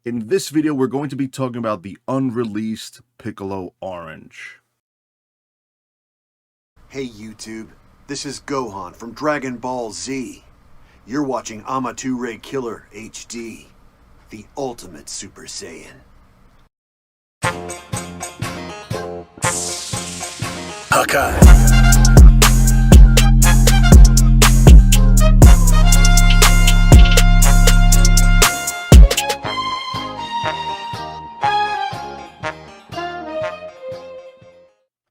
In this video, we're going to be talking about the unreleased Piccolo Orange. Hey YouTube, this is Gohan from Dragon Ball Z. You're watching AmatureKiLLerHD, the ultimate Super Saiyan. Hawkeye.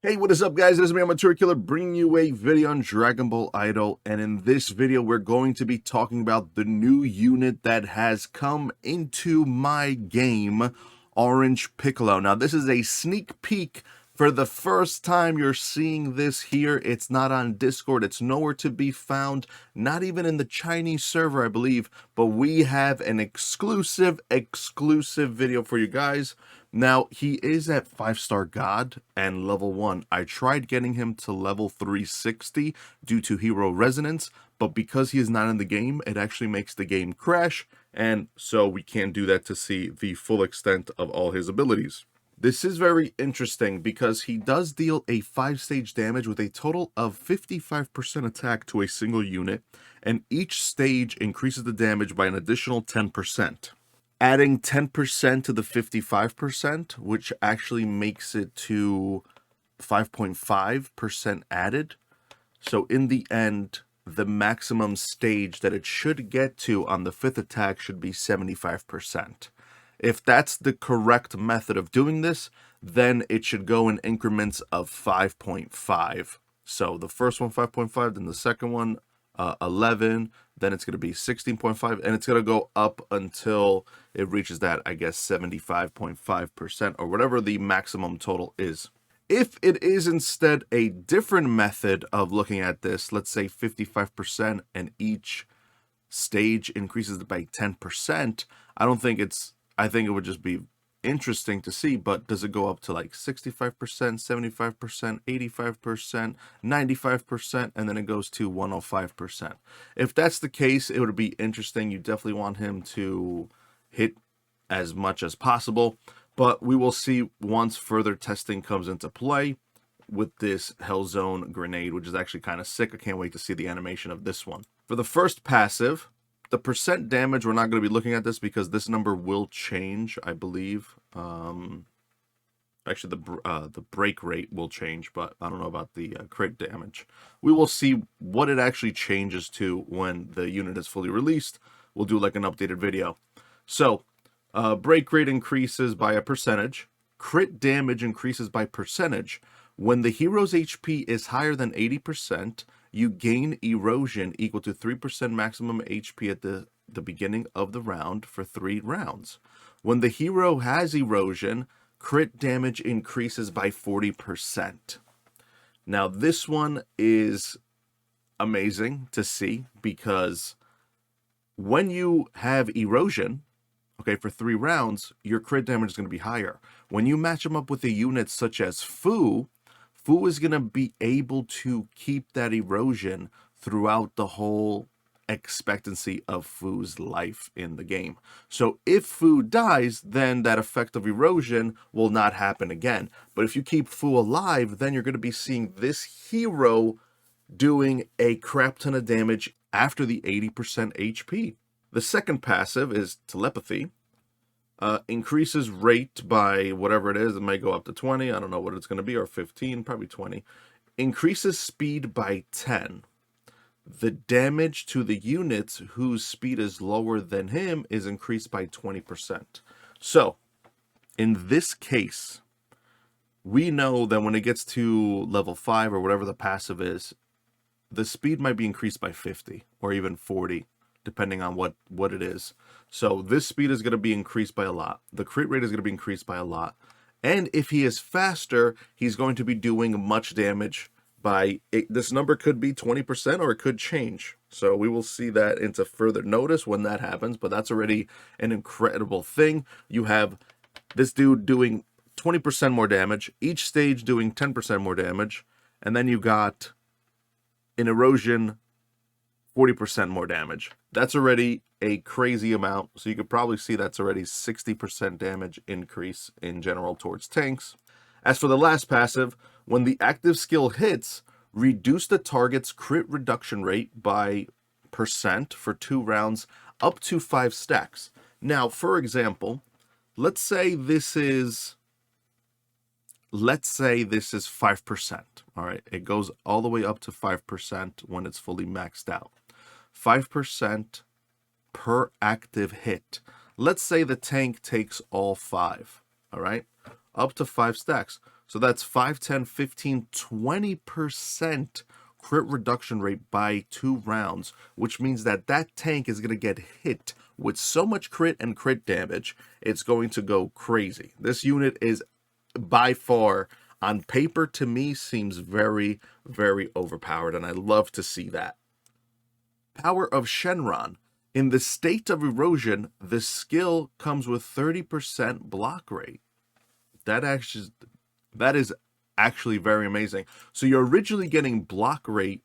Hey, what is up, guys? It is me, AmatureKiLLer, bringing you a video on Dragon Ball Idol, and in this video, we're going to be talking about the new unit that has come into my game, Orange Piccolo. Now, this is a sneak peek. For the first time you're seeing this here. It's not on Discord. It's nowhere to be found. Not even in the Chinese server, I believe. But we have an exclusive video for you guys. Now, he is at 5-star God and level 1. I tried getting him to level 360 due to hero resonance. But because he is not in the game, it actually makes the game crash. And so we can't do that to see the full extent of all his abilities. This is very interesting because he does deal a 5-stage damage with a total of 55% attack to a single unit, and each stage increases the damage by an additional 10%. Adding 10% to the 55%, which actually makes it to 5.5% added. So in the end, the maximum stage that it should get to on the 5th attack should be 75%. If that's the correct method of doing this, then it should go in increments of 5.5. So the first one, 5.5, then the second one, 11, then it's going to be 16.5, and it's going to go up until it reaches that, I guess, 75.5%, or whatever the maximum total is. If it is instead a different method of looking at this, let's say 55%, and each stage increases by 10%, I think it would just be interesting to see, but does it go up to like 65%, 75%, 85%, 95%, and then it goes to 105%? If that's the case, it would be interesting. You definitely want him to hit as much as possible, but we will see once further testing comes into play with this Hell Zone grenade, which is actually kind of sick. I can't wait to see the animation of this one. For the first passive, the percent damage, we're not going to be looking at this because this number will change, I believe. Actually, the break rate will change, but I don't know about the crit damage. We will see what it actually changes to when the unit is fully released. We'll do like an updated video. So, break rate increases by a percentage. Crit damage increases by percentage. When the hero's HP is higher than 80%, you gain erosion equal to 3% maximum HP at the beginning of the round for 3 rounds. When the hero has erosion, crit damage increases by 40%. Now, this one is amazing to see because when you have erosion, okay, for 3 rounds, your crit damage is going to be higher. When you match them up with a unit such as Fu is going to be able to keep that erosion throughout the whole expectancy of Fu's life in the game. So if Fu dies, then that effect of erosion will not happen again. But if you keep Fu alive, then you're going to be seeing this hero doing a crap ton of damage after the 80% HP. The second passive is Telepathy. Increases rate by whatever it is. It might go up to 20. I don't know what it's going to be, or 15, probably 20. Increases speed by 10. The damage to the units whose speed is lower than him is increased by 20%. So, in this case, we know that when it gets to level 5 or whatever the passive is, the speed might be increased by 50 or even 40. Depending on what it is. So this speed is going to be increased by a lot. The crit rate is going to be increased by a lot. And if he is faster, he's going to be doing much damage by... This number could be 20% or it could change. So we will see that into further notice when that happens. But that's already an incredible thing. You have this dude doing 20% more damage. Each stage doing 10% more damage. And then you got an erosion 40% more damage. That's already a crazy amount. So you could probably see that's already 60% damage increase in general towards tanks. As for the last passive, when the active skill hits, reduce the target's crit reduction rate by % for 2 rounds up to 5 stacks. Now, for example, let's say this is 5%. All right, it goes all the way up to 5% when it's fully maxed out. 5% per active hit. Let's say the tank takes all 5. All right, up to 5 stacks. So that's 5, 10, 15, 20% crit reduction rate by 2 rounds, which means that that tank is going to get hit with so much crit and crit damage, it's going to go crazy. This unit is by far, on paper, to me, seems very, very overpowered, and I love to see that. Power of Shenron. In the state of erosion, the skill comes with 30% block rate. That is actually very amazing. So you're originally getting block rate,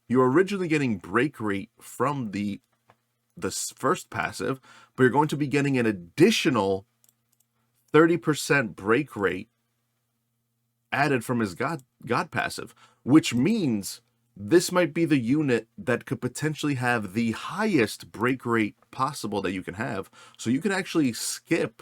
you're originally getting break rate from the first passive, but you're going to be getting an additional 30% break rate added from his God passive, which means this might be the unit that could potentially have the highest break rate possible that you can have. So you can actually skip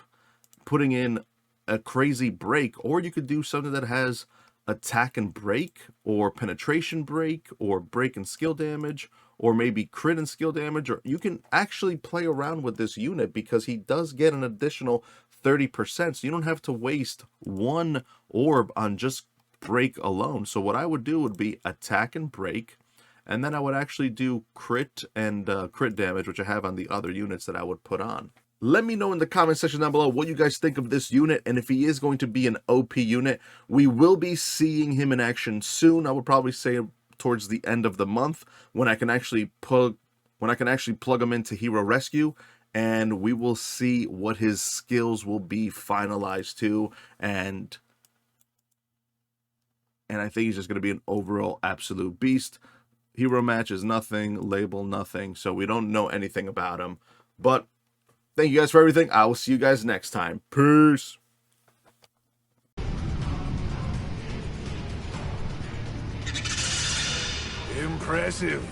putting in a crazy break, or you could do something that has attack and break, or penetration break, or break and skill damage, or maybe crit and skill damage, or you can actually play around with this unit because he does get an additional 30%, so you don't have to waste 1 orb on just break alone. So what I would do would be attack and break, and then I would actually do crit and crit damage, which I have on the other units that I would put on. Let me know in the comment section down below what you guys think of this unit, and if he is going to be an OP unit. We will be seeing him in action soon. I would probably say towards the end of the month, when I can actually plug him into Hero Rescue, and we will see what his skills will be finalized to, and I think he's just going to be an overall absolute beast. Hero match is nothing, label nothing, so we don't know anything about him. But thank you guys for everything. I will see you guys next time. Peace. Impressive.